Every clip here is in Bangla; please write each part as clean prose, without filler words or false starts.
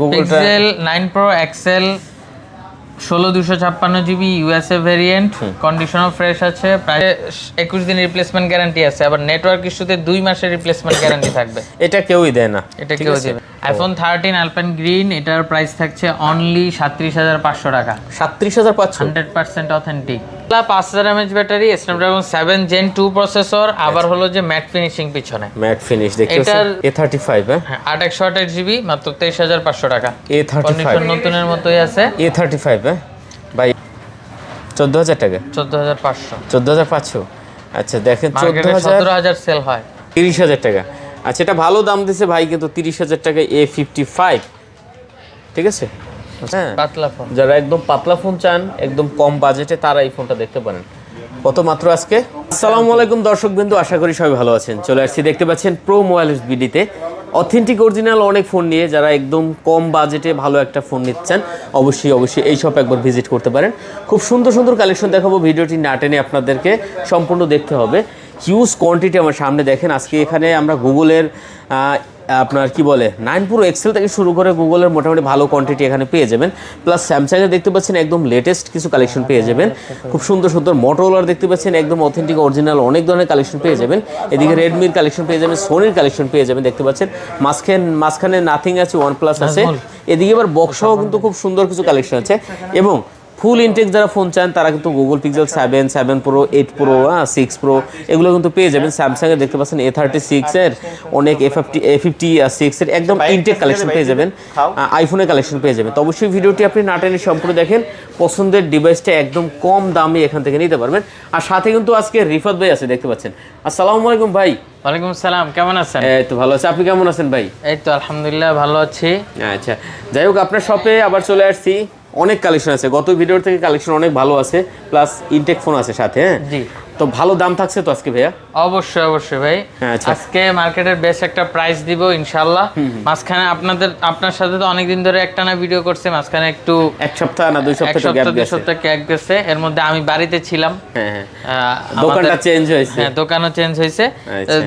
গুগলটা pixel 9 pro XL 16256 GB USA variant, কন্ডিশনও ফ্রেশ আছে, প্রায় 21 দিন রিপ্লেসমেন্ট গ্যারান্টি আছে, আবার নেটওয়ার্ক ইস্যুতে 2 মাসের রিপ্লেসমেন্ট গ্যারান্টি থাকবে। এটা কেউই দেয় না, এটা কেউ দেবে। আইফোন 13 আলপেন গ্রিন, এটার প্রাইস থাকছে অনলি 37500 টাকা। 37500 100% authentic. 5000 mAh battery, Snapdragon 7 Gen 2 processor, আবার হলো যে ম্যাট ফিনিশিং পিছনে, ম্যাট ফিনিশ দেখতে পাচ্ছেন। A35 হ্যাঁ 8128 জিবি, মাত্র 23500 টাকা। A35 কন্ডিশন নতুনের মতোই আছে। A35 ভাই 14000 টাকা, 14500। 14500। আচ্ছা দেখেন 14000 সেল হয়। 30000 টাকা। আচ্ছা এটা ভালো দাম দিছে ভাই, কিন্তু 30000 টাকায় A55, ঠিক আছে। হ্যাঁ পাতলা ফোন, যারা একদম পাতলা ফোন চান একদম কম বাজেটে, তারা এই ফোনটা দেখতে পারেন। কত মাত্র আজকে। আসসালামু আলাইকুম দর্শকবৃন্দু, আশা করি সবাই ভালো আছেন। চলে আসছি, দেখতে পাচ্ছেন প্রো মোবাইলস বিডিতে অথেন্টিক অরিজিনাল অনেক ফোন নিয়ে। যারা একদম কম বাজেটে ভালো একটা ফোন নিচ্ছেন, অবশ্যই এই শপে একবার ভিজিট করতে পারেন। খুব সুন্দর সুন্দর কালেকশন দেখাবো, ভিডিওটি না টেনে আপনাদেরকে সম্পূর্ণ দেখতে হবে। হিউজ কোয়ান্টিটি আমার সামনে দেখেন। আজকে এখানে আমরা গুগলের আপনার কি বলে 9 প্রো এক্সেল থেকে শুরু করে গুগলের মোটামুটি ভালো কোয়ান্টিটি এখানে পেয়ে যাবেন। প্লাস স্যামসাংয়ের দেখতে পাচ্ছেন একদম লেটেস্ট কিছু কালেকশন পেয়ে যাবেন। খুব সুন্দর সুন্দর মোটরোলার দেখতে পাচ্ছেন একদম অথেন্টিক অরিজিনাল অনেক ধরনের কালেকশন পেয়ে যাবেন। এদিকে রেডমির কালেকশন পেয়ে যাবেন, সোনির কালেকশন পেয়ে যাবেন। দেখতে পাচ্ছেন মাঝখানে নাথিং আছে, OnePlus আছে। এদিকে এবার বক্সও কিন্তু খুব সুন্দর কিছু কালেকশন আছে। এবং ফুল ইনটেক যারা ফোন চান তারা কিন্তু Google pixel 7, 7 pro, 8 pro, 6 pro এগুলো কিন্তু পেয়ে যাবেন। স্যামসাংয়ের দেখতে পাচ্ছেন A36 এর অনেক A56 এর একদম ইনটেক কালেকশন পেয়ে যাবেন। আইফোনের কালেকশন পেয়ে যাবেন। তো অবশ্যই ভিডিওটি আপনি না টেনে সম্পূর্ণ দেখেন, পছন্দের ডিভাইসটা একদম কম দামে এখান থেকে নিতে পারবেন। আর সাথে কিন্তু আজকে রিফাত ভাই আছে, দেখতে পাচ্ছেন। আসসালামু আলাইকুম ভাই। ওয়ালাইকুম আসসালাম, কেমন আছেন? এই তো ভালো আছি, আপনি কেমন আছেন ভাই? এই তো আলহামদুলিল্লাহ ভালো আছি। আচ্ছা যাই হোক, আপনার শপে আবার চলে আসছি। অনেক কালেকশন আছে, গত ভিডিওর থেকে কালেকশন অনেক ভালো আছে, প্লাস ইনটেক ফোন আছে সাথে। হ্যাঁ জি, তো ভালো দাম থাকছে তো আজকে ভাইয়া? অবশ্যই অবশ্যই ভাই। আচ্ছা। আজকে মার্কেটের বেস্ট একটা প্রাইস দিব ইনশাআল্লাহ। মাঝখানে আপনার সাথে তো অনেকদিন ধরে একটানা ভিডিও করছে, মাঝখানে একটু এক সপ্তাহ না 2 সপ্তাহ গ্যাপ গেছে। এর মধ্যে আমি বাড়িতে ছিলাম। হ্যাঁ দোকানটা চেঞ্জ হয়েছে। হ্যাঁ দোকানও চেঞ্জ হয়েছে, আচ্ছা।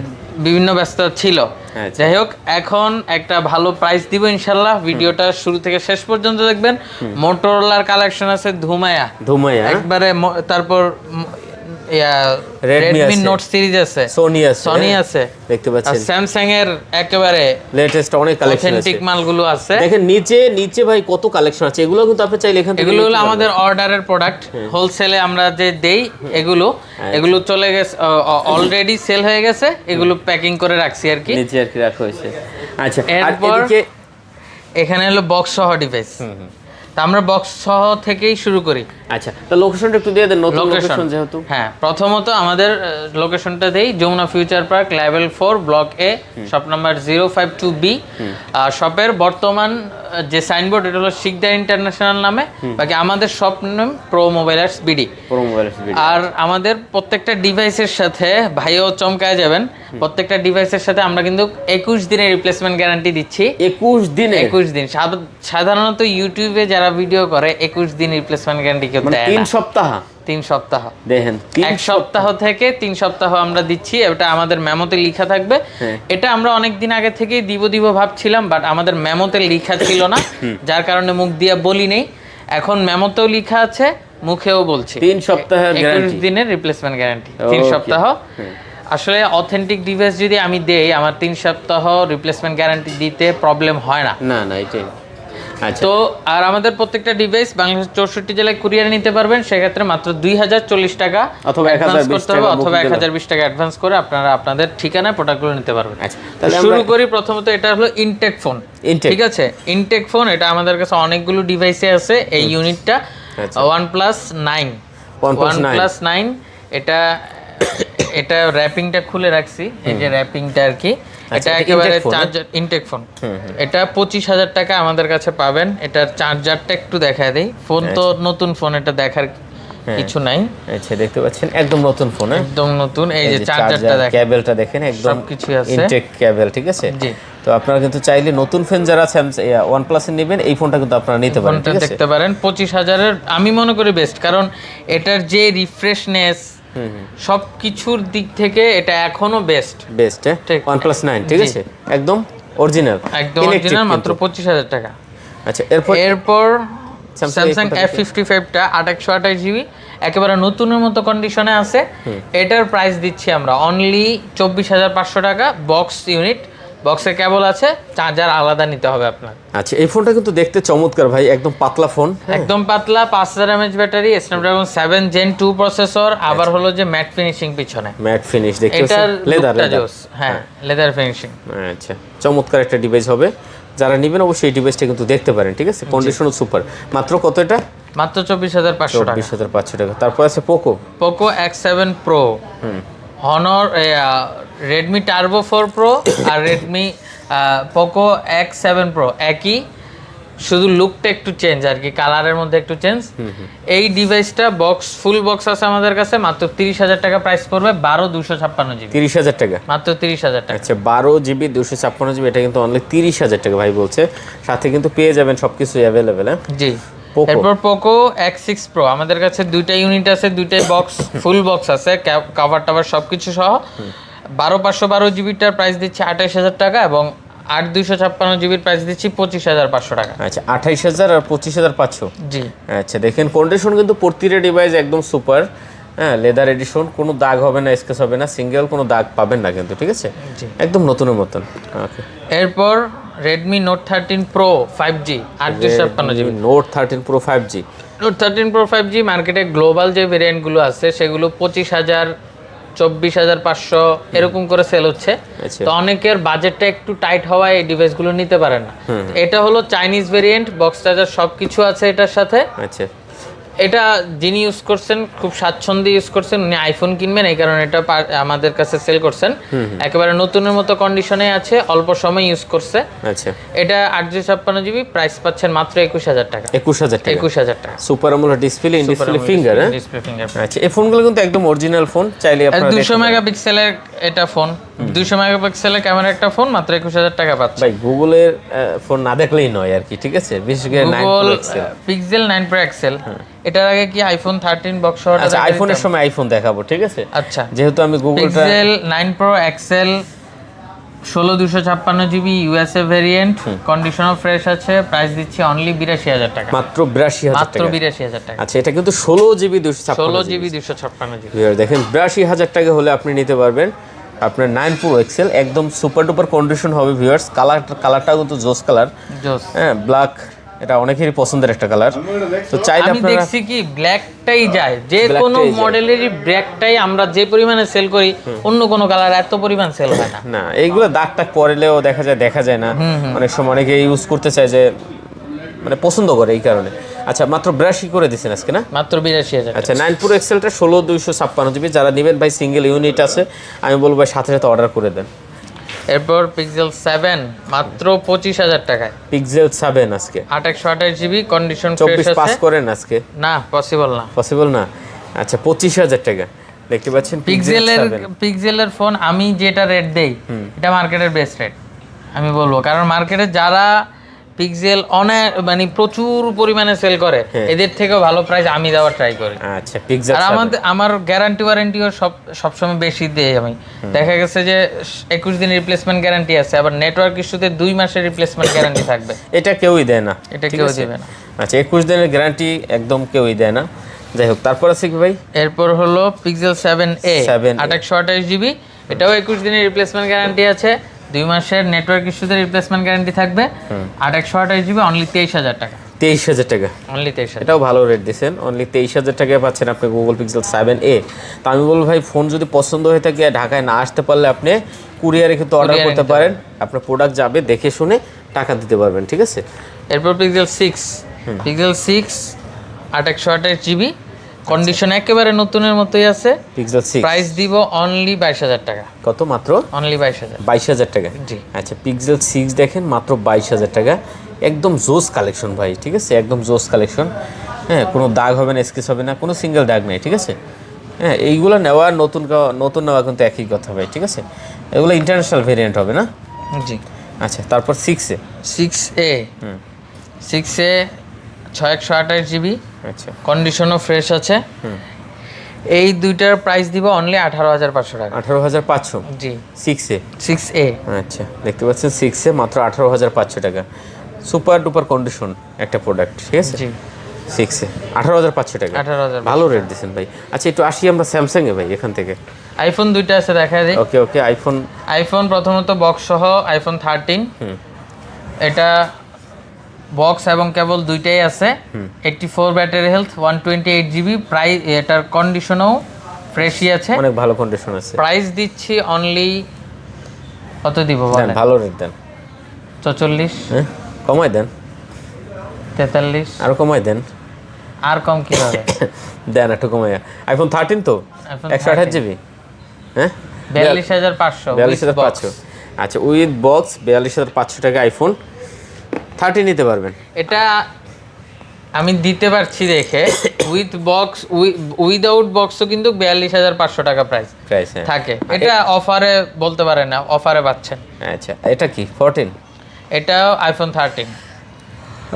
বিভিন্ন ব্যস্ত ছিল। আচ্ছা। যাই হোক, এখন একটা ভালো প্রাইস দিব ইনশাআল্লাহ। ভিডিওটা শুরু থেকে শেষ পর্যন্ত দেখবেন। মোটরোলার কালেকশন আছে ধুমায়া একবারে, তারপর রেডমি নোট সিরিজ আছে, সোনি আছে দেখতে পাচ্ছেন, স্যামসাং এর একেবারে লেটেস্ট অনেক কালেকশন আছে, অথেন্টিক মালগুলো আছে। দেখেন নিচে ভাই কত কালেকশন আছে। এগুলো কিন্তু আপনি চাইলে এখান থেকে, এগুলো হলো আমাদের অর্ডারের প্রোডাক্ট, হোলসেলে আমরা যে দেই। এগুলো চলে গেছে, অলরেডি সেল হয়ে গেছে। এগুলো প্যাকিং করে রাখছি আর কি, নিচে আর কি রাখা হয়েছে। আচ্ছা, আর এরপর এখানে হলো বক্স সহ ডিভাইস। তা আমরা বক্স সহ থেকেই শুরু করি। আচ্ছা, তো লোকেশনটা একটু দিয়ে দেন, নতুন লোকেশন যেহেতু। হ্যাঁ, প্রথমত আমাদের লোকেশনটা দেই, Jamuna future park level 4 block A, shop number 052B। শপের বর্তমান যে সাইনবোর্ড, এটা হলো শিকদার ইন্টারন্যাশনাল নামে। বাকি আমাদের শপ নাম প্রো মোবাইলার্স বিডি। আর আমাদের প্রত্যেকটা ডিভাইসের সাথে, ভাইও চমকায় যাবেন, প্রত্যেকটা ডিভাইসের সাথে আমরা কিন্তু 21 দিনের রিপ্লেসমেন্ট গ্যারান্টি দিচ্ছি। 21 দিন। সাধারণত ইউটিউবে যারা ভিডিও করে 21 দিন রিপ্লেসমেন্ট গ্যারান্টি কেউ দেয় না। 3 সপ্তাহ দেখেন, 1 সপ্তাহ থেকে 3 সপ্তাহ আমরা দিচ্ছি। এটা আমাদের মেমোতে লেখা থাকবে। এটা আমরা অনেক দিন আগে থেকেই দিব ভাবছিলাম, বাট আমাদের মেমোতে লেখা ছিল না, যার কারণে মুখ দিয়ে বলি নেই। এখন মেমোতেও লেখা আছে, মুখেও বলছি। 3 সপ্তাহের গ্যারান্টি, 21 দিনের রিপ্লেসমেন্ট গ্যারান্টি, 3 সপ্তাহ। আসলে অথেন্টিক ডিভাইস যদি আমি দেই, আমার 3 সপ্তাহ রিপ্লেসমেন্ট গ্যারান্টি দিতে প্রবলেম হয় না। এটাই। আচ্ছা, তো আর আমাদের প্রত্যেকটা ডিভাইস বাংলাদেশের 64 জেলায় কুরিয়ারে নিতে পারবেন। সেক্ষেত্রে মাত্র 2040 টাকা অথবা 1020 টাকা অ্যাডভান্স করে আপনারা আপনাদের ঠিকানায় প্রোডাক্টগুলো নিতে পারবেন। শুরু করি। প্রথমত এটা হলো ইনটেক ফোন, ঠিক আছে? ইনটেক ফোন, এটা আমাদের কাছে অনেকগুলো ডিভাইসে আছে। এই ইউনিটটা OnePlus 9। এটা র্যাপিংটা খুলে রাখছি, এই যে র্যাপিংটা আর কি। এটা একেবারে চার্জার ইনটেক ফোন। এটা 25000 টাকা আমাদের কাছে পাবেন। এটার চার্জারটা একটু দেখায় দেই। ফোন তো নতুন ফোন, এটা দেখার কিছু নাই। আচ্ছা, দেখতে পাচ্ছেন একদম নতুন ফোন, একদম নতুন। এই যে চার্জারটা দেখেন, কেবলটা দেখেন, একদম সবকিছু আছে, ইনটেক কেবল, ঠিক আছে? জি। তো আপনারা কিন্তু চাইলে নতুন ফোন যারা OnePlus এর নেবেন, এই ফোনটা কিন্তু আপনারা নিতে পারেন, ঠিক আছে? দেখতে পারেন 25000 এর আমি মনে করি বেস্ট, কারণ এটার যে রিফ্রেশনেস সবকিছুর দিক থেকে এটা এখনো বেস্ট। OnePlus 9, ঠিক আছে? একদম অরিজিনাল, মাত্র 25000 টাকা। আচ্ছা এরপর স্যামসাং F55টা 828GB একেবারে নতুনের মতো কন্ডিশনে আছে। এটার প্রাইস দিচ্ছি আমরা অনলি 24,500 টাকা। বক্স ইউনিট, বক্সে কেবল আছে, চার্জার আলাদা নিতে হবে আপনার। আচ্ছা, এই ফোনটা কিন্তু দেখতে চমৎকার ভাই, একদম পাতলা ফোন, একদম পাতলা, 5000 mAh battery, Snapdragon 7 Gen 2 processor, আবার হলো যে ম্যাট ফিনিশিং পিছনে, ম্যাট ফিনিশ দেখতে এটার লেদার, হ্যাঁ লেদার ফিনিশিং। আচ্ছা, চমৎকার একটা ডিভাইস হবে, যারা নেবেন অবশ্যই এই ডিভাইসটা কিন্তু দেখতে পারেন, ঠিক আছে? কন্ডিশনও সুপার। মাত্র কত এটা? মাত্র 24,500 টাকা। 24,500 টাকা। তারপর আছে Poco X7 Pro, Honor, Redmi turbo 4 Pro আর রেডমি পোকো X7 Pro একই, শুধু লুকটা একটু চেঞ্জ আর কি, কালারের মধ্যে একটু চেঞ্জ। এই ডিভাইসটা ফুল বক্স আছে আমাদের কাছে, মাত্র 30,000 টাকা প্রাইস পড়বে। 12/256GB, 30,000 টাকা, মাত্র 30,000 টাকা। আচ্ছা 12GB 256GB, এটা কিন্তু অনলি 30,000 টাকা ভাই বলছে। সাথে কিন্তু পেয়ে যাবেন সবকিছু অ্যাভেলেবেল। হ্যাঁ জি। এরপর পোকো X6 Pro, আমাদের কাছে দুইটা ইউনিট আছে, দুইটাই বক্স, ফুল বক্স আছে, কভার টাভার সবকিছু সহ। 12/512GBটার প্রাইস দিচ্ছি 28,000 টাকা এবং 8/256GBর প্রাইস দিচ্ছি 25,500 টাকা। আচ্ছা, 28,000 আর 25,500। জি। আচ্ছা, দেখেন কন্ডিশন কিন্তু প্রতিটা ডিভাইস একদম সুপার। হ্যাঁ, লেদার এডিশন, কোনো দাগ হবে না, স্ক্র্যাচ হবে না, সিঙ্গেল কোনো দাগ পাবেন না কিন্তু, ঠিক আছে? একদম নতুনের মতন। ওকে। এরপর Redmi note 13 pro 5G 8/256GB, note 13 pro 5G, note 13 pro 5G মার্কেটে গ্লোবাল যে ভেরিয়েন্টগুলো আছে সেগুলো 25,000, 24,500 এরকম করে সেল হচ্ছে। তো অনেকের বাজেটটা একটু টাইট হওয়ায় এই ডিভাইসগুলো নিতে পারে না। এটা হলো চাইনিজ ভেরিয়েন্ট, বক্স চার্জার সবকিছু আছে এটার সাথে। আচ্ছা, এটা যিনি ইউজ করছেন খুব স্বাচ্ছন্দ্যে ইউজ করছেন, উনি আইফোন কিনবেন এই কারণে এটা আমাদের কাছে সেল করছেন। একেবারে নতুনের মতো কন্ডিশনে আছে, অল্প সময় ইউজ করছে। আচ্ছা, এটা 8/256GB, প্রাইস পাচ্ছেন মাত্র 21,000 টাকা। 21,000 টাকা, 21,000 টাকা। Super AMOLED display, in display finger. হ্যাঁ, ডিসপ্লে ফিঙ্গার। আচ্ছা, এই ফোনগুলো কিন্তু একদম অরিজিনাল ফোন, চাইলে আপনারা 200 মেগাপিক্সেলের এটা ফোন, 200 মেগাপিক্সেলের ক্যামেরা একটা ফোন, মাত্র 21,000 টাকা পাচ্ছে। ভাই গুগলের ফোন না দেখলেই নয় আর কি, ঠিক আছে? বিশেষ করে 9 Google Pro XL, pixel 9 Pro XL। এটার আগে কি আইফোন 13 বক্স সহ? আচ্ছা, আইফোনের সময় আইফোন দেখাবো, ঠিক আছে? আচ্ছা, যেহেতু আমি গুগলটা pixel 9 Pro XL 16/256GB USA variant, কন্ডিশনও ফ্রেশ আছে, প্রাইস দিচ্ছি অনলি 82,000 টাকা। মাত্র 82,000 মাত্র টাকা। 82,000 টাকা। আচ্ছা, এটা কিন্তু 16GB 16GB 256GB। দেখেন 82,000 টাকা হলে আপনি নিতে পারবেন আপনার 9 Pro XL, একদম সুপার ডুপার কন্ডিশন হবে ভিউয়ার্স। কালারটাও কিন্তু জোস কালার, জোস। হ্যাঁ, ব্ল্যাক, এটা অনেকেরই পছন্দের একটা কালার। তো চাইলে আমি আপনারা দেখছি কি ব্ল্যাকটাই যায়, যে কোনো মডেলেরই ব্ল্যাকটাই আমরা যে পরিমাণে সেল করি, অন্য কোনো কালার এত পরিমাণ সেল হয় না। না, এইগুলো দাগ টাগ পরেলেও দেখা যায় না। অনেক সময় অনেকে ইউজ করতে চায় যে মানে পছন্দ করে এই কারণে। আচ্ছা, মাত্র 82 করে দিচ্ছেন আজকে না? মাত্র 82,000। আচ্ছা, 9 Pro XLটা 16/256GB, যারা নেবেন ভাই সিঙ্গেল ইউনিট আছে, আমি বলবো ভাই সাথে সাথে অর্ডার করে দেন। এরপর পিক্সেল 7 মাত্র 25,000 টাকায়। পিক্সেল 7 আজকে 828GB, কন্ডিশন ফ্রেশ 24 পাস আছে। করেন আজকে? না, পসিবল না। পসিবল না। আচ্ছা, 25,000 টাকা দেখতে পাচ্ছেন পিক্সেলের ফোন আমি যেটা রেট দেই এটা মার্কেটের বেস্ট রেট আমি বলবো, কারণ মার্কেটে যারা পিক্সেল মানে প্রচুর পরিমাণে সেল করে এদের থেকেও ভালো প্রাইস আমি দেওয়ার ট্রাই করি। আচ্ছা, পিক্সেল আর আমার গ্যারান্টি ওয়ারেন্টিও সবসময় বেশি দেই আমি। দেখা গেছে যে 21 দিন রিপ্লেসমেন্ট গ্যারান্টি আছে, আবার নেটওয়ার্ক ইস্যুতে 2 মাসের রিপ্লেসমেন্ট গ্যারান্টি থাকবে। এটা কেউই দেয় না, এটা কেউ দেবে না। আচ্ছা, 21 দিনের গ্যারান্টি একদম কেউই দেয় না। যাই হোক, তারপর আছে কি ভাই? এরপর হলো পিক্সেল 7a 828GB, এটাও 21 দিনের রিপ্লেসমেন্ট গ্যারান্টি আছে, 2 মাসের নেটওয়ার্ক ইস্যুতে রিপ্লেসমেন্ট গ্যারান্টি থাকবে। 828GB, অনলি 23,000 টাকা। 23,000 টাকা, অনলি 23,000। এটাও ভালো রেট দিচ্ছেন, অনলি 23,000 টাকায় পাচ্ছেন আপনি গুগল পিক্সেল 7a। তো আমি বলবো ভাই, ফোন যদি পছন্দ হয়ে থাকে, ঢাকায় না আসতে পারলে আপনি কুরিয়ারে কিন্তু অর্ডার করতে পারেন। আপনার প্রোডাক্ট যাবে, দেখে শুনে টাকা দিতে পারবেন, ঠিক আছে? এরপর পিক্সেল 6 828GB, কন্ডিশন একেবারে নতুনের মতোই আছে। পিক্সেল 6 প্রাইস দিব অনলি 22,000 টাকা। কত? মাত্র অনলি 22,000। 22,000 টাকা, জি। আচ্ছা, পিক্সেল 6 দেখেন মাত্র 22,000 টাকা, একদম জোস কালেকশন ভাই, ঠিক আছে? একদম জোস কালেকশন। হ্যাঁ, কোনো দাগ হবে না, স্কেচ হবে না, কোনো সিঙ্গেল দাগ নেই, ঠিক আছে? হ্যাঁ, এইগুলো নেওয়ার নতুন নেওয়া কিন্তু একই কথা ভাই, ঠিক আছে? এগুলো ইন্টারন্যাশনাল ভেরিয়েন্ট হবে না? জি। আচ্ছা, তারপর 6A 628GB, আচ্ছা, কন্ডিশনও ফ্রেশ আছে। এই দুইটার প্রাইস দিব অনলি 18,500 টাকা। 18,500? জি। 6A 6A, আচ্ছা, দেখতে পাচ্ছেন 6A মাত্র 18,500 টাকা। সুপার ডুপার কন্ডিশন একটা প্রোডাক্ট, ঠিক আছে। জি 6 এ 18,500 টাকা, 18,000 ভালো রেট দিচ্ছেন ভাই। আচ্ছা একটু আসি আমরা স্যামসাং এ ভাই এখান থেকে। আইফোন দুইটা আছে দেখা যায়। ওকে ওকে, আইফোন প্রথমত বক্স সহ আইফোন 13, এটা বক্স এবং কেবল দুইটাই আছে। 84 ব্যাটারি হেলথ, 128 জিবি, প্রাইস এটার কন্ডিশনও ফ্রেশই আছে, অনেক ভালো কন্ডিশন আছে। প্রাইস দিচ্ছি অনলি কত দিব দেন বলেন? ভালো রেট দেন। 44, হ্যাঁ কমাই দেন, 43, আরো কমাই দেন। আর কম কি হবে? দেন একটু কমাইয়া। আইফোন 13 তো iPhone 128 জিবি, হ্যাঁ 42,500 42,500। আচ্ছা উইথ বক্স 42,500 টাকা আইফোন 30 নিতে পারবেন। এটা আমি দিতে পারছি দেখে, উইথ বক্স উইদাউট বক্সও কিন্তু 42,500 টাকা প্রাইস প্রাইস হ্যাঁ থাকে। এটা অফারে বলতে পারে না, অফারে পাচ্ছেন। আচ্ছা এটা কি 14? এটাও আইফোন 13।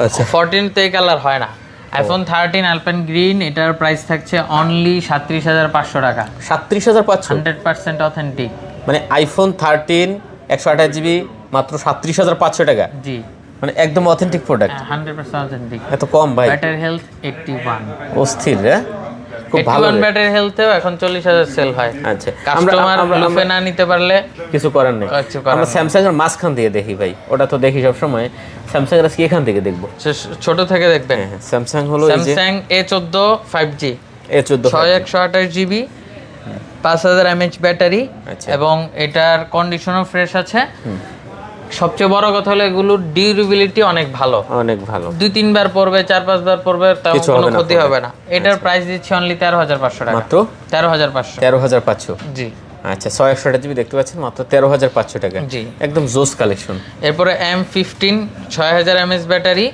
আচ্ছা 14 তে কালার হয় না। আইফোন 13 আলপেন গ্রিন, এটার প্রাইস থাকছে অনলি 37,500 টাকা, 37,500 100% অথেন্টিক। মানে আইফোন 13 128 জিবি মাত্র 37,500 টাকা, জি মানে একদম অথেন্টিক প্রোডাক্ট। 100% অথেন্টিক। এত কম ভাই, ব্যাটারি হেলথ 81, অস্থির হ্যাঁ, খুব ভালো 81 ব্যাটারি হেলথেও এখন 40,000 সেল হয়। আচ্ছা কাস্টমার লুফে না নিতে পারলে কিছু করার নেই। কিছু করার আমরা নেই। স্যামসাং এর মাঝখান দিয়ে দেখি ভাই, ওটা তো দেখি সব সময়। স্যামসাং এর আজকে এখান থেকে দেখবো। ছোট থেকে দেখবেন। হ্যাঁ স্যামসাং হলো এই যে Samsung A14 5G, A14 128 GB, 5000 mAh battery, আচ্ছা। এবং এটার কন্ডিশনও ফ্রেশ আছে। সবচেয়ে বড় কথা হলো এগুলোর ডিউরেবিলিটি অনেক ভালো, অনেক ভালো। 2-3 বার পরবে, 4-5 বার পরবে, তেমন কিছু কোনো হবে না ক্ষতি পরে। হবে না। এটার প্রাইস দিচ্ছি অনলি 13,500 টাকা, মাত্র 13,500। 13,500। জি আচ্ছা 128 জিবি দেখতে পাচ্ছেন মাত্র 13,500 টাকা, জি। একদম জোস কালেকশন। এরপরে M15 6000 mAh ব্যাটারি,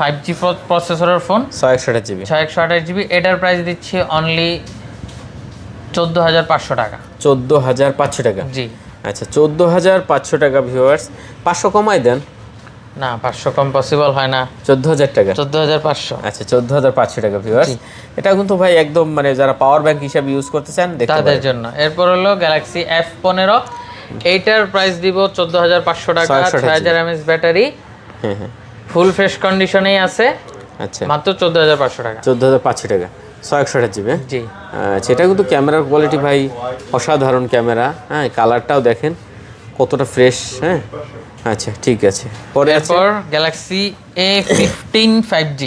5G প্রসেসরের ফোন, 128 জিবি 128 জিবি, এটার প্রাইস দিচ্ছি অনলি 14,500 টাকা। 14,500 টাকা। জি আচ্ছা 14,500 টাকা ভিউয়ার্স, 500 কমাই দেন। না 500 কম পসিবল হয় না, 14,000 টাকা। 14,500। আচ্ছা 14,500 টাকা ভিউয়ার্স, এটা কিন্তু ভাই একদম মানে যারা পাওয়ার ব্যাংক হিসাবে ইউজ করতে চান দেখতে তাদের পারেন। জন্য। এরপর হলো গ্যালাক্সি F15, এইটার প্রাইস দিব 14,500 টাকা, 6000 mAh ব্যাটারি, হ্যাঁ হ্যাঁ ফুল ফ্রেশ কন্ডিশনেই আছে, আচ্ছা মাত্র 14,500 টাকা। 14,500 টাকা, 128 জিবি। জি আচ্ছা এটা কিন্তু ক্যামেরার কোয়ালিটি ভাই অসাধারণ ক্যামেরা, হ্যাঁ কালারটাও দেখেন কতটা ফ্রেশ। হ্যাঁ আচ্ছা ঠিক আছে, পরে আছে এরপর গ্যালাক্সি A15 5G,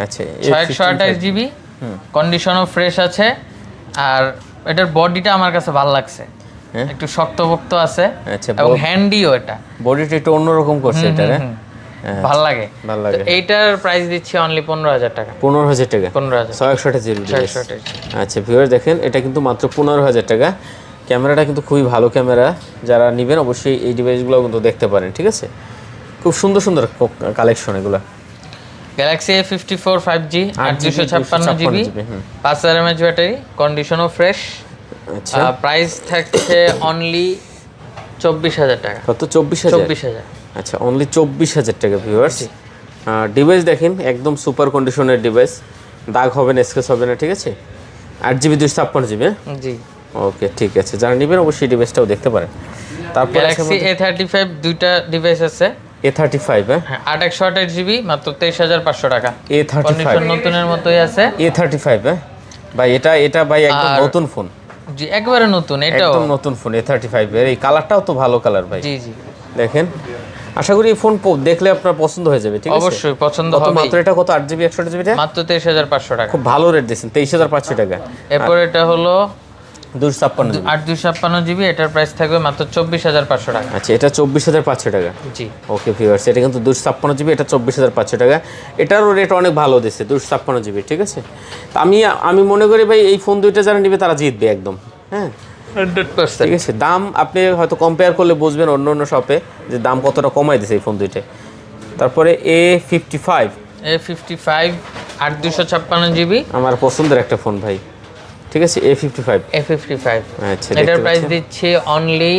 আচ্ছা 128 জিবি, কন্ডিশনও ফ্রেশ আছে। আর এটার বডিটা আমার কাছে ভালো লাগছে, হ্যাঁ? একটু শক্তপোক্ত আছে আচ্ছা, এবং হ্যান্ডিও। এটা বডিটা একটু অন্যরকম করছে এটা, ভাল লাগে। ভালো লাগে। তো এইটার প্রাইস দিচ্ছি অনলি 15,000 টাকা, 15,000 টাকা, 15,000। 128 জিবি। 128 আচ্ছা ভিউয়ার দেখেন এটা কিন্তু মাত্র 15,000 টাকা। ক্যামেরাটা কিন্তু খুবই ভালো ক্যামেরা, যারা নেবেন অবশ্যই এই ডিভাইসগুলো কিন্তু দেখতে পারেন, ঠিক আছে। খুব সুন্দর সুন্দর কালেকশন এগুলো। Galaxy A54 5G, 8GB 256 GB, 5000 mAh battery, কন্ডিশনও ফ্রেশ। আচ্ছা প্রাইস থাকছে অনলি 24,000 টাকা। কত? 24,000। 24,000। আচ্ছা অনলি 24,000 টাকা ভিউয়ার্স। ডিভাইস দেখেন একদম সুপার কন্ডিশনের ডিভাইস, দাগ হবে না, স্ক্র্যাচ হবে না, ঠিক আছে। 8GB 256 GB. জি ওকে ঠিক আছে, যারা নেবেন অবশ্যই ডিভাইসটাও দেখতে পারেন। তারপর গ্যালাক্সি A35 দুইটা ডিভাইস আছে, A35, হ্যাঁ 8/128 জিবি, মাত্র 23,500 টাকা। A35, কন্ডিশন নতুনের মতোই আছে। A35, হ্যাঁ ভাই এটা ভাই একদম আর- নতুন ফোন, জি একবারে নতুন, এটাও। একদম নতুন ফোন A35 এর। এই কালারটাও তো ভালো কালার ভাই, জি জি দেখেন। আশা করি এই ফোন দেখলে আপনার পছন্দ হয়ে যাবে, ঠিক আছে। অবশ্যই পছন্দ কত হবে। মাত্র এটা? কত? 8GB 128GB, মাত্র 23,500 টাকা। খুব ভালো রেট দিয়েছেন, 23,500 টাকা। এরপর এটা হলো 256 জিবি। 8/256 জিবি, এটার প্রাইস থাকবে মাত্র 24,500 টাকা। আচ্ছা এটা 24,500 টাকা। জি ওকে ভিউয়ার্স, এটা কিন্তু 256 জিবি, এটা 24,500 টাকা। এটারও রেট অনেক ভালো দিচ্ছে, 256 জিবি, ঠিক আছে। তো আমি মনে করি ভাই এই ফোন দুইটা যারা নেবে তারা জিতবে একদম, হ্যাঁ 100%। ঠিক আছে। দাম আপনি হয়তো কম্পেয়ার করলে বুঝবেন অন্য অন্য শপে যে দাম কতটা কমাই দিয়েছে এই ফোন দুইটায়। তারপরে A55, 8/256 জিবি, আমার পছন্দের একটা ফোন ভাই, ঠিক আছে। A55, আচ্ছা এটার দেখতে প্রাইস পাচ্ছেন। দিচ্ছি অনলি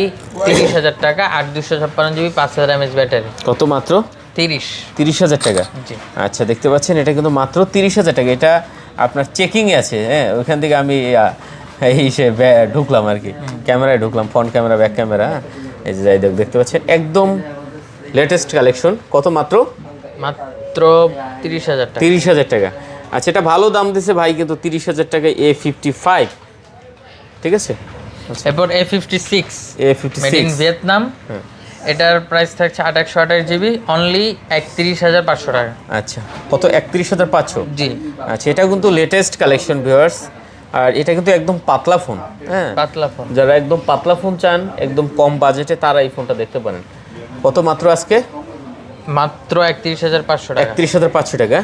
30,000 টাকা, 8/256 জিবি, 5000 mAh ব্যাটারি, কত? মাত্র 30,000 টাকা। জি আচ্ছা দেখতে পাচ্ছেন এটা কিন্তু মাত্র 30,000 টাকা। এটা আপনার চেকিংয়ে আছে, হ্যাঁ ওইখান থেকে আমি এই সে ঢুকলাম আর কি, ক্যামেরায় ঢুকলাম, ফ্রন্ট ক্যামেরা ব্যাক ক্যামেরা, এই যে যাই দেখতে পাচ্ছেন একদম লেটেস্ট কালেকশন, কত মাত্র? মাত্র 30,000 টাকা। 30,000 টাকা। আচ্ছা, এটা ভালো দাম দিছে ভাই, কিন্তু 30,000 টাকায় A55, ঠিক আছে। এরপর A56 made in A56 Vietnam, এটার প্রাইস থাকছে 128GB, অনলি 31,500 টাকা। আচ্ছা, কত? 31,500। জি, আচ্ছা, এটা কিন্তু লেটেস্ট কালেকশন ভিউয়ার্স, আর এটা কিন্তু একদম পাতলা ফোন। হ্যাঁ, পাতলা ফোন। যারা একদম পাতলা ফোন চান একদম কম বাজেটে, তারা এই ফোনটা দেখতে পারেন। কত মাত্র আজকে? মাত্র 31,500 টাকা। 31,500 টাকা।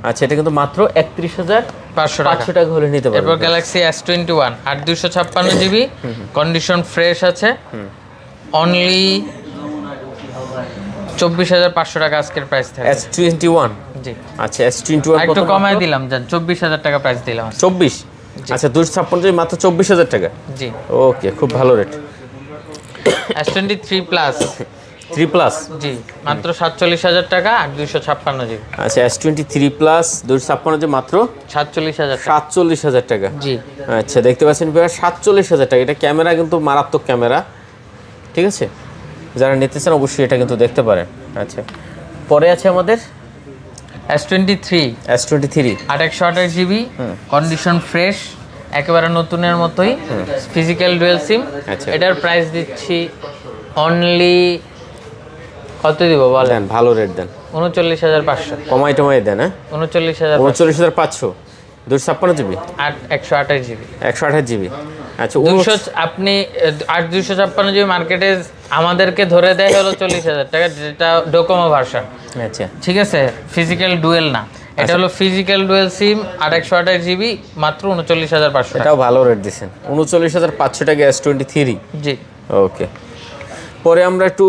আচ্ছা, এটা কিন্তু মাত্র 31,500 টাকা হলে নিতে পারবেন। এরপর Galaxy S21 8/256GB, condition fresh আছে, অনলি 24,500 টাকা আজকের প্রাইস থাকে। S21। জি, আচ্ছা, S21 একটু কমায় দিলাম, যান 24,000 টাকা প্রাইস দিলাম। 24। আচ্ছা, 256 মাত্র 24,000 টাকা। জি, ওকে, খুব ভালো রেট। S23 plus 3 plus. জি, মাত্র 47,000 টাকা 8/256GB। আচ্ছা, S23 প্লাস 256 মাত্র 47,000 টাকা। 47,000 টাকা। জি, আচ্ছা, দেখতে পাচ্ছেন ভাই, 47,000 টাকা। এটা ক্যামেরা কিন্তু মারাত্মক ক্যামেরা, ঠিক আছে। যারা নিতে চান অবশ্যই এটা কিন্তু দেখতে পারেন। আচ্ছা, পরে আছে আমাদের S23 S23। 8/128GB, condition fresh, একেবারে নতুনের মতোই, ফিজিক্যাল ডুয়েল সিম। আচ্ছা। এটার প্রাইস দিচ্ছি অনলি, কত দিব বলেন? দেন, ভালো রেট দেন, 39,500। কমাই টমাই দেন। হ্যাঁ, 39,500 39,500। 256 জিবি, 128GB। 128 জিবি। আচ্ছা, 200 আপনি 8/256GB মার্কেটে আমাদেরকে ধরে দেয় হলো 40,000 টাকা, যেটা ডোকোমো ভার্সন। আচ্ছা, ঠিক আছে, ফিজিক্যাল ডুয়েল না, এটা হলো ফিজিক্যাল ডুয়েল সিম 8/128GB, মাত্র 39,500 টাকা। এটাও ভালো রেট দিচ্ছেন, 39,500 টাকা S23। জি, ওকে, পরে আমরা একটু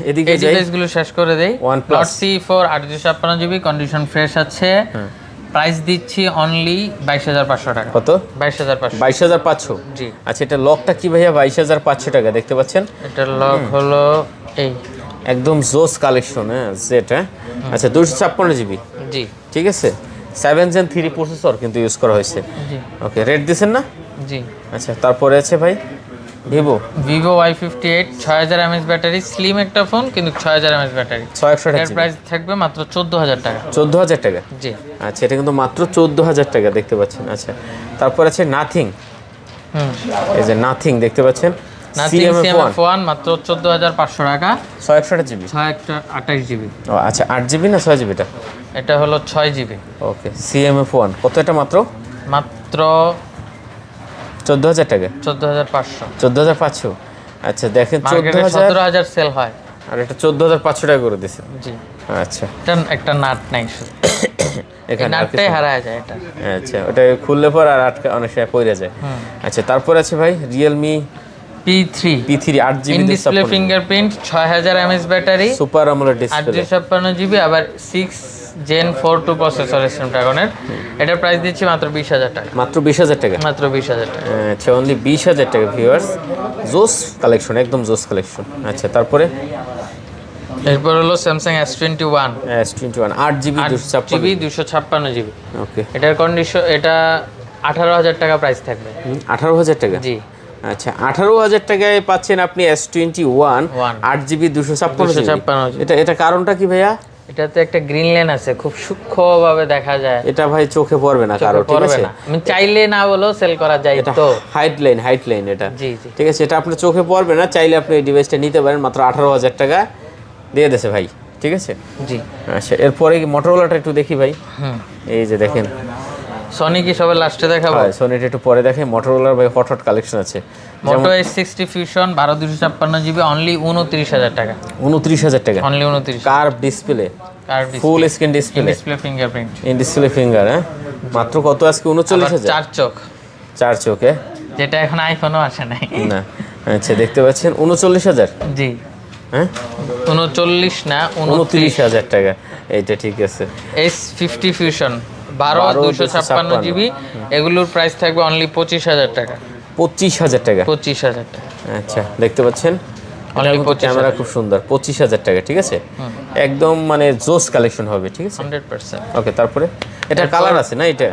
এদিকে এই যাই। ডিভাইসগুলো শেষ করে দেই। OnePlus Nord C4 8/256GB, condition fresh আছে, প্রাইস দিচ্ছি অনলি 22,500 টাকা। কত? 22,500। 22,500। জি, আচ্ছা, এটা লকটা কি ভাইয়া? 22,500 টাকা, দেখতে পাচ্ছেন। এটার লক হলো এই। একদম জোস কালেকশন। হ্যাঁ, যেটা আচ্ছা 256 জিবি, জি, ঠিক আছে। 7 Gen 3 প্রসেসর কিন্তু ইউজ করা হয়েছে। জি, ওকে, রেট দিচ্ছেন না? জি। আচ্ছা, তারপরে আছে ভাই Vivo Y58 6000 mAh battery, slim একটা ফোন কিন্তু 6000 mAh ব্যাটারি। 661 এর প্রাইস থাকবে মাত্র 14,000 টাকা। 14,000 টাকা। জি, আচ্ছা, এটা কিন্তু মাত্র 14,000 টাকা, দেখতে পাচ্ছেন। আচ্ছা, তারপর আছে নাথিং। এই যে নাথিং দেখতে পাচ্ছেন, নাথিং CMF1 CMF1 মাত্র 14,500 টাকা, 661 জিবি। 628GB। ও আচ্ছা, 8 জিবি না 6 জিবিটা? এটা হলো 6GB। ওকে, CMF1 কত? এটা মাত্র মাত্র 14,000 টাকা। 14,500। 14,500। আচ্ছা, দেখেন, মার্কেটে 14,000 17,000 সেল হয়। আর এটা 14,500 টাকা করে দিয়েছে। জি, আচ্ছা, এটা একটা নাট নাই শুধু, এই এখানে আর নাটটাই কিছু- হারায় যায় এটা। আচ্ছা, ওটা খুললে পর আর আটকা অনেক সময় পড়ে যায়। আচ্ছা, তারপর আছে ভাই Realme P3 P3 8 GB in display fingerprint, 6000 mAh battery, super AMOLED display. 856GB, আবার 6 Gen 4 2 প্রসেসর স্ন্যাপড্রাগনের। এটার প্রাইস দিচ্ছি মাত্র 20,000 টাকা। মাত্র 20,000 টাকা। মাত্র 20,000 টাকা। আচ্ছা, অনলি 20,000 টাকা ভিউয়ার্স। জোস কালেকশন, একদম জোস কালেকশন। আচ্ছা, তারপরে এরপর হলো Samsung S21 S21 8 GB 8GB 256GB। ওকে, এটার কন্ডিশন, এটা 18,000 টাকা প্রাইস থাকবে। 18,000 টাকা। জি, আচ্ছা, 18,000 টাকায় পাচ্ছেন আপনি S21 8 জিবি 256 GB। এটা কারণটা কি ভাইয়া? এটাতে একটা গ্রিন লেন আছে, খুব সূক্ষ্মভাবে দেখা যায়। এটা ভাই চোখে পড়বে না কারো, ঠিক পড়বে আছে। না, আমি চাইলে না বলেও সেল করা যায় এটা তো। হাইট লাইন এটা, জি, জি। ঠিক আছে। এটা আপনার চোখে পড়বে না, চাইলে আপনি এই ডিভাইসটা নিতে পারেন মাত্র 18,000 টাকা দিয়ে দেছে ভাই, ঠিক আছে। জি, আচ্ছা, এরপরে মোটরোলাটা একটু দেখি ভাই। এই যে দেখেন, সনি কি সবার লাস্টে দেখাবো? সোনিটা একটু পরে দেখে। মোটরোলার ভাই হট কালেকশন আছে। মোটো S60 ফিউশন 12/256GB, অনলি 29,000 টাকা। 29,000 টাকা। Only 29। Curve display, curve full screen display, display fingerprint, in display finger. হ্যাঁ, মাত্র কত আজকে? 39,000। 4 চোখ, 4 চোখে, যেটা এখন আইফোনও আসে নাই। না। আচ্ছা, দেখতে পাচ্ছেন 39,000। জি, হ্যাঁ, 39 না 29। 29,000 টাকা, এইটা ঠিক আছে। S50 ফিউশন 12/256GB, এগুলোর প্রাইস থাকবে অনলি 25,000 টাকা। 25,000 টাকা। 25,000 টাকা। আচ্ছা, দেখতে পাচ্ছেন, Only ক্যামেরা খুব সুন্দর। 25,000 টাকা, ঠিক আছে। একদম মানে জোস কালেকশন হবে, ঠিক আছে। 100%। ওকে, তারপরে এটা কালার আছে না এটা?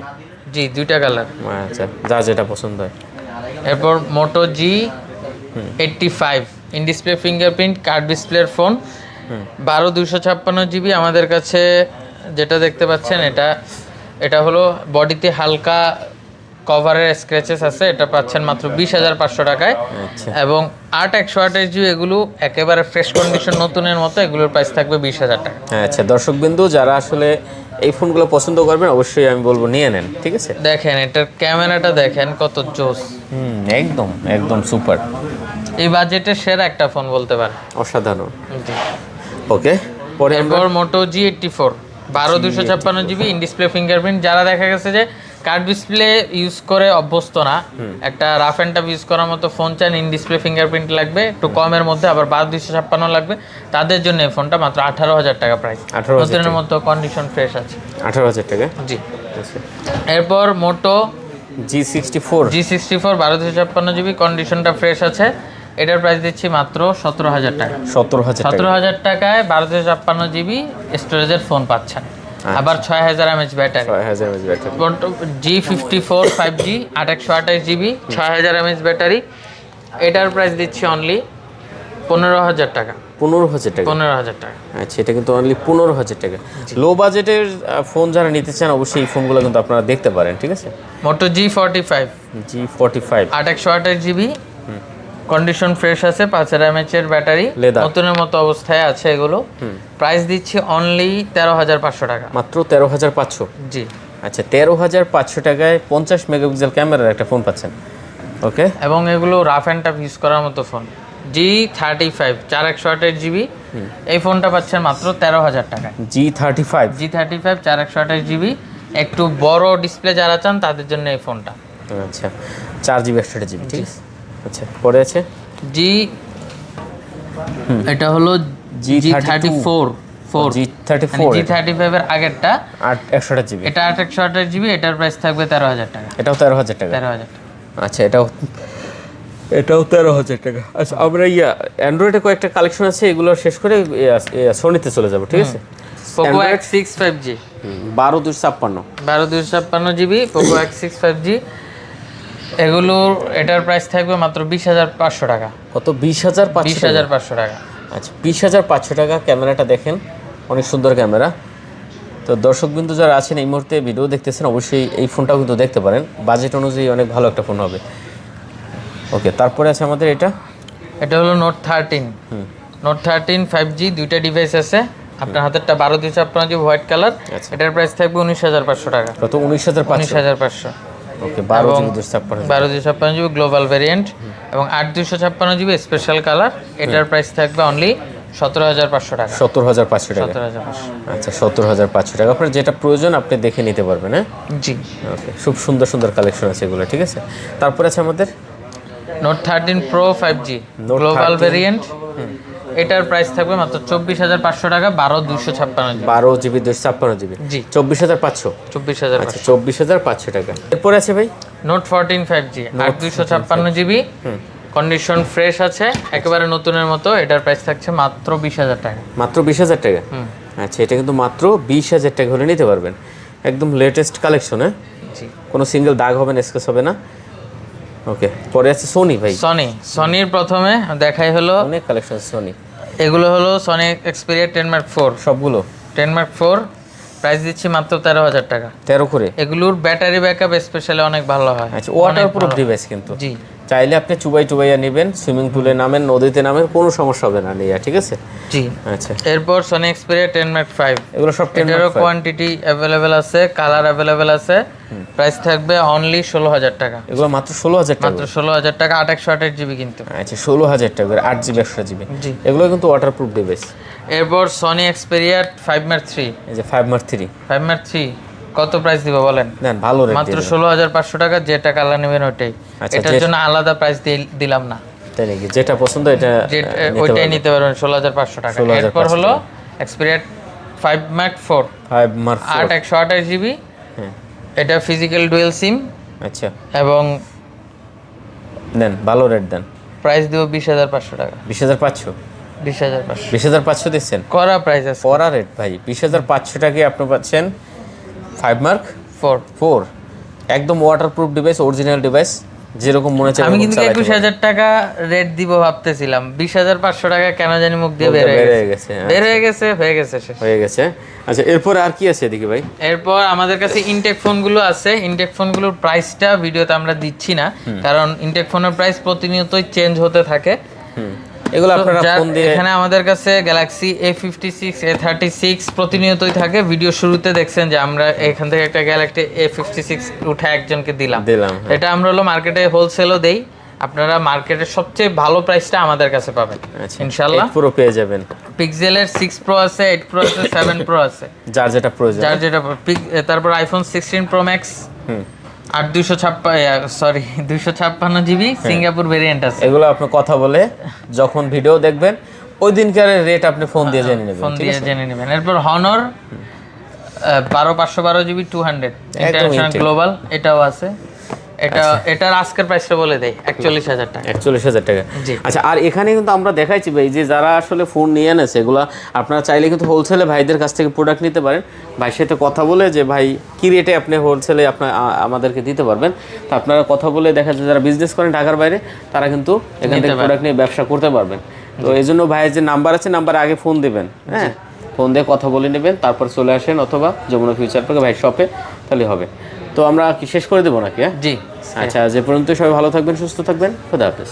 জি, দুইটা কালার। আচ্ছা, যা যেটা পছন্দ হয়। এরপর মোটো G85 in display fingerprint curve ডিসপ্লের ফোন, 12/256 GB আমাদের কাছে যেটা দেখতে পাচ্ছেন, এটা হলো বডিতে হালকা কভারের স্ক্র্যাচেস আছে, এটা পাচ্ছেন মাত্র 20,500 টাকায়। আচ্ছা এবং 8/128 GB এগুলো একেবারে ফ্রেশ কন্ডিশন নতুনের মতো, এগুলোর প্রাইস থাকবে 20,000 টাকা। আচ্ছা দর্শকবিন্দু যারা আসলে এই ফোনগুলো পছন্দ করবেন অবশ্যই আমি বলবো নিয়ে নেন, ঠিক আছে। দেখেন এটার ক্যামেরাটা দেখেন কত জোস, একদম একদম সুপার, এই বাজেটের সেরা একটা ফোন বলতে পারেন। অসাধারণ। জি। ওকে, পরে আমরা এরপর মোটো G84 12/256 GB in display fingerprint. যারা দেখা গেছে যে কার্ড ডিসপ্লে ইউজ করে অভ্যস্ত না, একটা রাফ অ্যান্ড টাফ ইউজ করার মতো ফোন চান, ইন ডিসপ্লে ফিঙ্গারপ্রিন্ট লাগবে একটু কমের মধ্যে, আবার 12/256 লাগবে, তাদের জন্য এই ফোনটা মাত্র 18,000 টাকা প্রাইস। 18,000 নতুনের মতো কন্ডিশন ফ্রেশ আছে। 18,000 টাকা। জি। এরপর মোটো G64 G64 12/256 GB কন্ডিশনটা ফ্রেশ আছে, এটার প্রাইস দিচ্ছি মাত্র 17,000 টাকা। 17,000 টাকা। 17,000 টাকায় 12/256 GB স্টোরেজের ফোন পাচ্ছেন, আবার 6,000 mAh battery. 6000 mAh battery. G54 5G 8/128 GB 6,000 mAh battery, এটার প্রাইস দিচ্ছি অনলি 15,000 টাকা। 15,000 টাকা। 15,000 টাকা। আচ্ছা, এটা কিন্তু অনলি 15,000 টাকা। লো বাজেটের ফোন যারা নিতে চান অবশ্যই এই ফোনগুলো কিন্তু আপনারা দেখতে পারেন, ঠিক আছে। মোটো G45 G45 8/128 GB condition fresh আছে, 5,000 mAh এর ব্যাটারি, Leather। নতুনের মতো অবস্থায় আছে এগুলো। প্রাইস দিচ্ছি অনলি 13,500 টাকা। মাত্র 13,500। জি। আচ্ছা, 13,500 টাকায় 50 মেগাপিক্সেল ক্যামেরার একটা ফোন পাচ্ছেন। ওকে, এবং এগুলো রাফ অ্যান্ড টাফ ইউজ করার মতো ফোন। G35 4/128 GB এই ফোনটা পাচ্ছেন মাত্র 13,000 টাকায়। G35 4/128 GB একটু বড় ডিসপ্লে যারা চান তাদের জন্য এই ফোনটা। আচ্ছা, 4GB 128GB, ঠিক আছে। আচ্ছা, পরে আছে জি, এটা হলো G34 G34 G35 এর আগেরটা 128GB, এটা 8/128 GB, এটার প্রাইস থাকবে 13,000 টাকা। এটাও 13,000 টাকা। 13,000 টাকা। আচ্ছা, এটাও 13,000 টাকা। আচ্ছা, আমরা অ্যান্ড্রয়েডে কয়েকটা কালেকশন আছে, এগুলো শেষ করে সোনিতে চলে যাব, ঠিক আছে। Poco X6 5G 12/256 12/256 GB Poco X6 5G এগুলোর এটার প্রাইস থাকবে মাত্র 20,500 টাকা। কত? 20,500 20,500 টাকা। আচ্ছা, 20,500 টাকা। ক্যামেরাটা দেখেন, অনেক সুন্দর ক্যামেরা। তো দর্শকবিন্দু যারা আছেন এই মুহূর্তে ভিডিও দেখতেছেন অবশ্যই এই ফোনটাও কিন্তু দেখতে পারেন, বাজেট অনুযায়ী অনেক ভালো একটা ফোন হবে। ওকে, তারপরে আছে আমাদের এটা হলো Note 13 Note 13 5G, দুইটা ডিভাইস আছে। আপনার হাতেরটা 12/256 GB হোয়াইট কালার, এটার প্রাইস থাকবে 19,500 টাকা। কত? 19,500। 19,500। ওকে, 12/256 12/256 GB গ্লোবাল ভেরিয়েন্ট এবং 8/256 GB স্পেশাল কালার, এটার প্রাইস থাকবে অনলি 17,500 টাকা। 17,500 টাকা। 17,500। আচ্ছা, 17,500 টাকা। আপনার যেটা প্রয়োজন আপনি দেখে নিতে পারবেন, হ্যাঁ। জি। ওকে, খুব সুন্দর সুন্দর কালেকশন আছে এগুলো, ঠিক আছে। তারপরে আছে আমাদের Note 13 Pro 5G Note global 13 variant, এটার প্রাইস থাকবে মাত্র 24,500 টাকা। 12/256 GB 12GB 256GB। জি। 24,500। 24,500। আচ্ছা, 24,500 টাকা। এরপরে আছে ভাই Note 14 5G 8/256 GB condition fresh আছে, একেবারে নতুনের মতো, এটার প্রাইস থাকছে মাত্র 20,000 টাকা। মাত্র 20,000 টাকা। আচ্ছা, এটা কিন্তু মাত্র 20,000 টাকা হলে নিতে পারবেন, একদম লেটেস্ট কালেকশন, হ্যাঁ। জি। কোনো সিঙ্গেল দাগ হবে না, স্কেচ হবে না। ওকে, পরে আছে সোনি ভাই। সনির প্রথমে দেখাই হলো অনেক কালেকশন সোনি, এগুলো হলো সনি এক্সপেরিয়া 10 Mark 4 সবগুলো 10 Mark 4 প্রাইস দিচ্ছি মাত্র 13,000 টাকা। 13 করে। এগুলোর ব্যাটারি ব্যাকআপ স্পেশালি অনেক ভালো হয়। আচ্ছা, ওয়াটারপ্রুফ ডিভাইস কিন্তু। জি। চাইলে আপনি চুবাইয়া নেবেন, সুইমিং পুলে নামেন, নদীতে নামেন, কোনো সমস্যা হবে না নিয়ে, ঠিক আছে। জি। আচ্ছা, এরপর সনি এক্সপেরিয়া 10 Mark 5 এগুলো সব 10 এটারও Mark 5। কোয়ান্টিটি অ্যাভেলেবেল আছে, কালার অ্যাভেলেবেল আছে, প্রাইস থাকবে অনলি 16,000 টাকা। এগুলো মাত্র 16,000 টাকা। মাত্র 16,000 টাকা 8/128 GB কিন্তু। আচ্ছা, 16,000 টাকা করে 8GB 128GB। জি। এগুলো কিন্তু ওয়াটারপ্রুফ ডিভাইস। এরপর সনি এক্সপেরিয়া 5 Mark 3 এই যে 5 Mark 3 5 Mark 3 কত প্রাইস দিব বলেন? দেন, ভালো রেট মাত্র 16,500 টাকা, যেটা কালার নেবেন ওইটাই। আচ্ছা, এটার জন্য আলাদা প্রাইস দিলাম না, তাই নাকি? যেটা পছন্দ এটা ওইটাই নিতে পারবেন 16,500 টাকা। 16,500 এরপর হলো এক্সপেরিয়া 5 Mark 4 5 Mark 4। 8/128 GB, হ্যাঁ। এটা ফিজিক্যাল ডুয়েল সিম আচ্ছা, এবং দেন, ভালো রেট দেন। প্রাইস দিব 20,500 টাকা। 20,500। 20,500 20,500 দিচ্ছেন? করা প্রাইস আছে। পরা রেট ভাই। 20,500 টাকায় আপনি পাচ্ছেন 5 Mark 4 4, একদম ওয়াটারপ্রুফ ডিভাইস, অরিজিনাল ডিভাইস, যেরকম মনে চায় আমি ওরকম কিন্তু চালাতে 21,000 টাকা রেট দিব ভাবতেছিলাম, 20,500 টাকা কেন জানি মুখ দিয়ে পারবেন। বের বের হয়ে হয়ে গেছে, গেছে, বের হয়ে গেছে, হয়ে গেছে শেষ। হয়ে গেছে। আচ্ছা এরপরে আর কি আছে এদিকে ভাই? এরপর আমাদের কাছে ইনটেক ফোনগুলো আছে। ইনটেক ফোনগুলোর প্রাইসটা ভিডিওতে আমরা দিচ্ছি না, কারণ ইনটেক ফোনের প্রাইস প্রতিনিয়তই চেঞ্জ হতে থাকে। এগুলো আপনারা ফোন দিয়ে এখানে আমাদের কাছে গ্যালাক্সি A56 A36 প্রতিনিয়তই থাকে। ভিডিও শুরুতে দেখছেন যে আমরা এখান থেকে একটা গ্যালাক্সি A56 উঠে একজনকে দিলাম। হ্যাঁ। এটা আমরা হলো মার্কেটে হোলসেলও দেই। আপনারা মার্কেটের সবচেয়ে ভালো প্রাইসটা আমাদের কাছে পাবেন ইনশাআল্লাহ। পুরো পেয়ে যাবেন। পিক্সেলের 6 Pro আছে, 8 Pro আছে, 7 Pro আছে, যার যেটা প্রয়োজন। তারপর iPhone 16 Pro Max 256 GB Singapore variant আছে। হ্যাঁ। এগুলো আপনি কথা বলে যখন ভিডিও দেখবেন ওই দিনকার রেট আপনি ফোন দিয়ে জেনে নেবেন, ফোন দিয়ে জেনে নেবেন। এরপর হনর 512 জিবি 200 ইন্টারন্যাশনাল গ্লোবাল, এটাও আছে। এটার আজকের প্রাইসটা বলে দেই 41,000 টাকা। 41,000 টাকা। আচ্ছা আর এখানে কিন্তু আমরা দেখাইছি ভাই যে যারা আসলে ফোন নিয়ে এনেছে এগুলা আপনারা চাইলে কিন্তু হোলসেলে ভাইদের কাছ থেকে প্রোডাক্ট নিতে পারেন। ভাইয়ের সাথে কথা বলে যে ভাই কি রেটে আপনি হোলসেলে আপনার আমাদেরকে দিতে পারবেন, তা আপনারা কথা বলে দেখা যায় যারা বিজনেস করেন ঢাকার বাইরে তারা কিন্তু এখান থেকে প্রোডাক্ট নিয়ে ব্যবসা করতে পারবেন। তো এই জন্য ভাইয়ের যে নাম্বার আছে নাম্বারে আগে ফোন দেবেন, হ্যাঁ ফোন দিয়ে কথা বলে নেবেন, তারপর চলে আসেন অথবা যমুনা ফিউচার পার্কে ভাই শপে, তাহলে হবে। তো আমরা কি শেষ করে দেবো নাকি? হ্যাঁ জি। আচ্ছা যে পর্যন্ত সবাই ভালো থাকবেন, সুস্থ থাকবেন, খোদা হাফেজ।